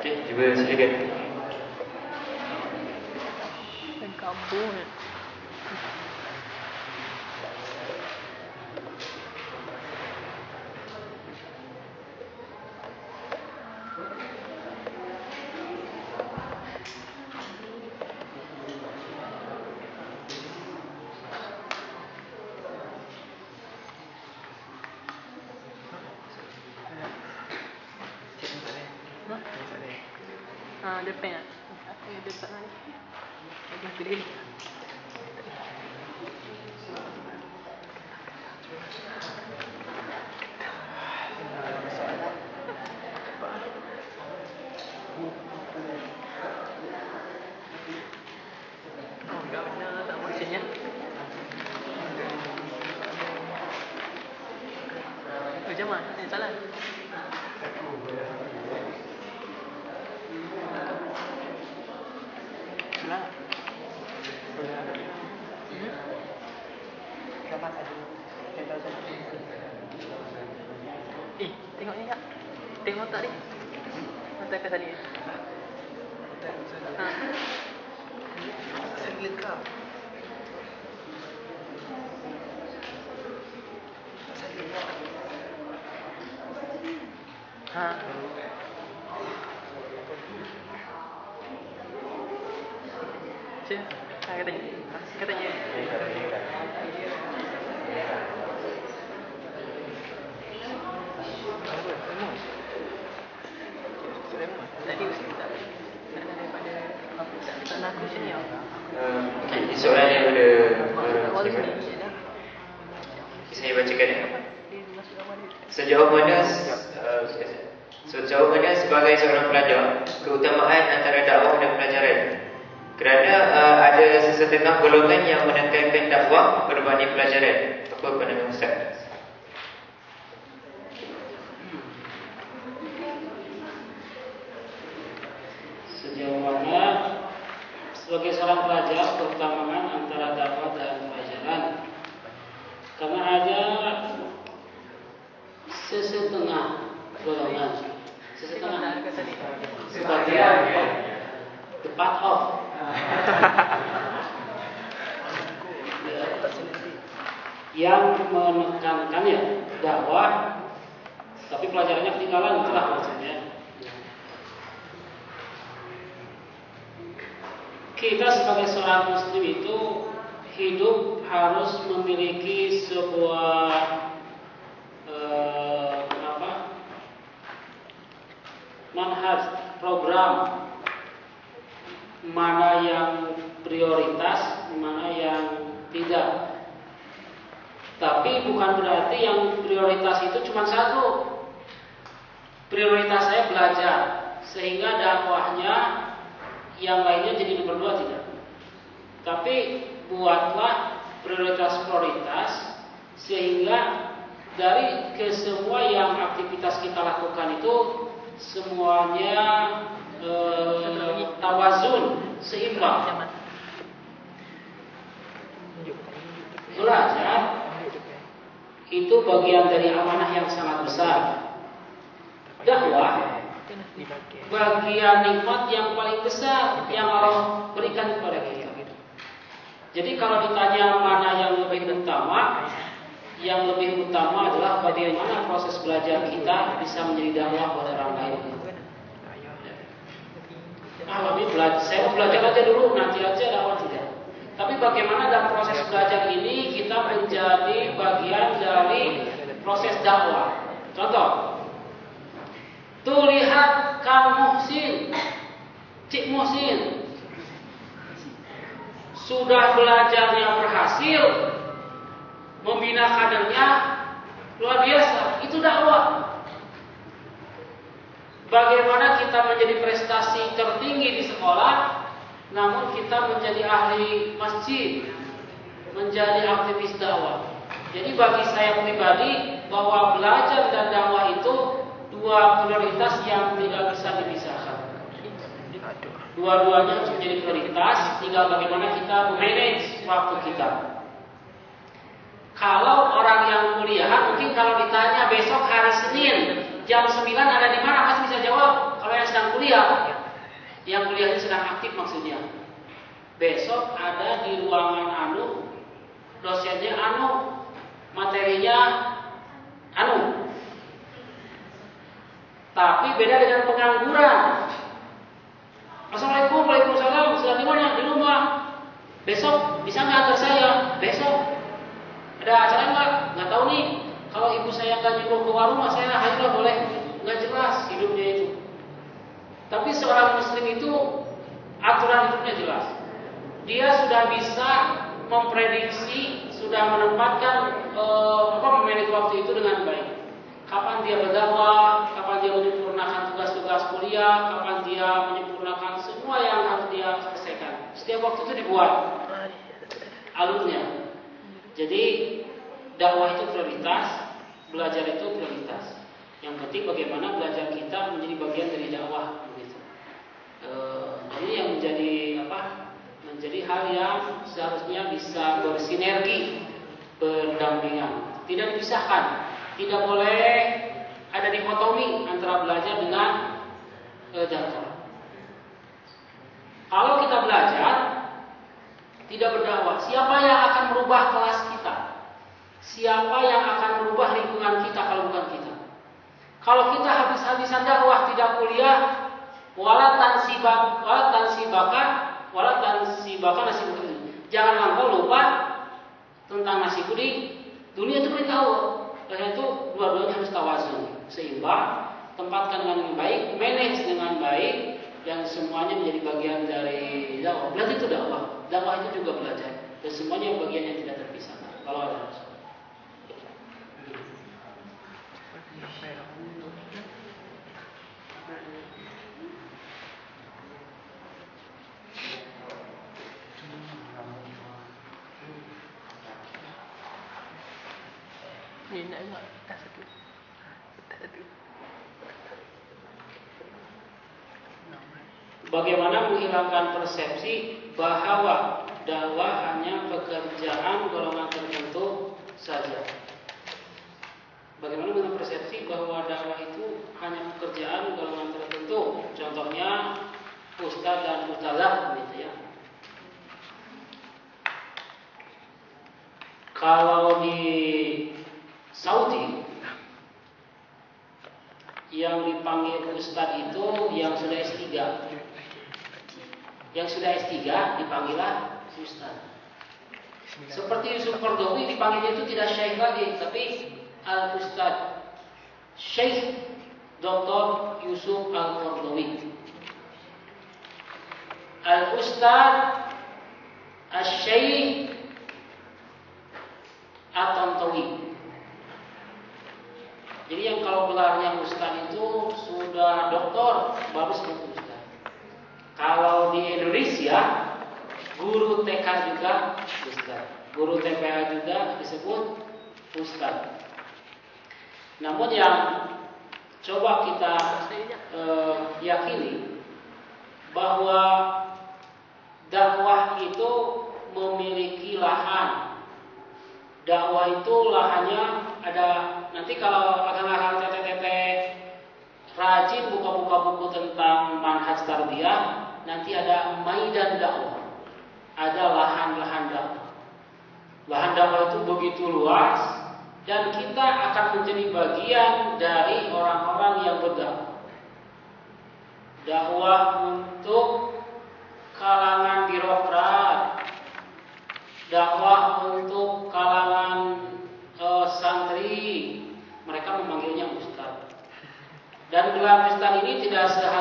Okey, cuba silakan. Kabul. Ada pen tak? Aku ada tak mana? Ada pilih. Oh, enggak benar tak maksudnya. Macam mana? Yang salah. Salah. Tengok ni tak? Tengok tak ni? Mata ke tadi? Ha. Saya kau. Ha. Cik, katanya. Katanya. Tadi ustaz tak daripada tak nak aku sini ya. Okey, soalan daripada saya bacakan ya. Sejauh mana sebagai seorang pelajar keutamaan antara dakwah dan pelajaran? Kerana ada sesetengah golongan yang menekankan dakwah berbanding pelajaran. Apa pandangan Ustaz? Sejauh mana sebagai seorang pelajar keutamaan antara dakwah dan pelajaran? Karena ada sesetengah golongan, sebagian the part of yang menekankannya dakwah, tapi pelajarannya ketinggalan, itulah maksudnya. Kita sebagai seorang muslim itu hidup harus memiliki sebuah manhaj, program, mana yang prioritas, mana yang tidak. Tapi bukan berarti yang prioritas itu cuma satu. Prioritas saya belajar, sehingga dakwahnya yang lainnya jadi nomor 2, tidak. Tapi buatlah prioritas sehingga dari kesemua yang aktivitas kita lakukan itu semuanya tawazun, seimbang. Belajar itu bagian dari amanah yang sangat besar. Dakwah bagian nikmat yang paling besar yang Allah berikan kepada kita. Jadi kalau ditanya mana yang lebih utama, yang lebih utama adalah bagaimana proses belajar kita bisa menjadi dakwah buat orang lain. Saya belajar aja dulu, nanti aja dakwah, tidak. Tapi bagaimana dalam proses belajar ini kita menjadi bagian dari proses dakwah. Contoh, tuh lihat Kang Muhsin, Cik Muhsin, sudah belajarnya berhasil, membina kadernya luar biasa, itu dakwah. Bagaimana kita menjadi prestasi tertinggi di sekolah, namun kita menjadi ahli masjid, menjadi aktivis dakwah. Jadi bagi saya pribadi, bahwa belajar dan dakwah itu dua prioritas yang tidak bisa dipisahkan. Dua-duanya harus menjadi prioritas, tinggal bagaimana kita manage waktu kita. Kalau orang yang kuliah, mungkin kalau ditanya besok hari Senin jam 9 ada di mana, masih bisa jawab. Kalau yang sedang kuliah, yang kuliahnya sedang aktif maksudnya. Besok ada di ruangan anu, dosennya anu, materinya anu. Tapi beda dengan pengangguran. Assalamualaikum, waalaikumsalam, sedang di mana? Di rumah. Besok bisa nggak antar saya? Besok ada acara nggak tahu nih. Kalau ibu saya nggak nyuruh ke warung, saya ayolah boleh. Nggak jelas hidupnya itu. Tapi seorang muslim itu aturan hidupnya jelas. Dia sudah bisa memprediksi, sudah menempatkan memanage waktu itu dengan baik. Kapan dia berdakwah, kapan dia menyempurnakan tugas-tugas kuliah, kapan dia menyempurnakan semua yang harus dia selesaikan. Setiap waktu itu dibuat alurnya. Jadi dakwah itu prioritas, belajar itu prioritas. Yang penting bagaimana belajar kita menjadi bagian dari dakwah, begitu. Ini yang menjadi menjadi hal yang seharusnya bisa bersinergi, berdampingan, tidak dipisahkan. Tidak boleh ada dikotomi antara belajar dengan dakwah. Kalau kita belajar, tidak berdakwah, siapa yang akan merubah kelas kita? Siapa yang akan merubah lingkungan kita kalau bukan kita? Kalau kita habis-habisan dakwah tidak kuliah, wala tansibaka nasi kuning. Jangan engkau lupa tentang nasi kuning. Dunia itu beritahu. Karena itu dua-duanya harus tawazun, seimbang, tempatkan dengan baik, manage dengan baik, dan semuanya menjadi bagian dari dakwah. Belajar itu dakwah, dakwah itu juga belajar, dan semuanya bagian yang tidak terpisahkan. Kalau ada Ni nak buat satu. Bagaimana menghilangkan persepsi bahwa dakwah hanya pekerjaan golongan tertentu saja? Bagaimana dengan persepsi bahwa dakwah itu hanya pekerjaan golongan tertentu? Contohnya ustaz dan ustazah, gitu ya. Kalau di Saudi yang dipanggil ustaz itu yang sudah S3. Yang sudah S3 dipanggillah ustaz. Seperti Yusuf Qaradawi dipanggilnya itu tidak syekh lagi, tapi al-ustaz. Syekh Dr. Yusuf Al-Qaradawi. Al-ustaz Al-Syekh At-Tantawi. Jadi yang kalau gelarnya ustaz itu sudah doktor, baru disebut ustaz. Kalau di Indonesia, guru TK juga ustaz, guru TPA juga disebut ustaz. Namun yang coba kita yakini bahwa dakwah itu memiliki lahan. Dakwah itu lahannya ada. Nanti kalau akang-akang teteh-teteh rajin buka-buka buku tentang manhaj tarbiyah, nanti ada maidan dakwah. Ada lahan-lahan dakwah. Lahan dakwah itu begitu luas, dan kita akan menjadi bagian dari orang-orang yang berdakwah. Dakwah untuk kalangan birokrat, dakwah untuk kalangan santri, mereka memanggilnya ustaz. Dan gelar ustaz ini tidak seharusnya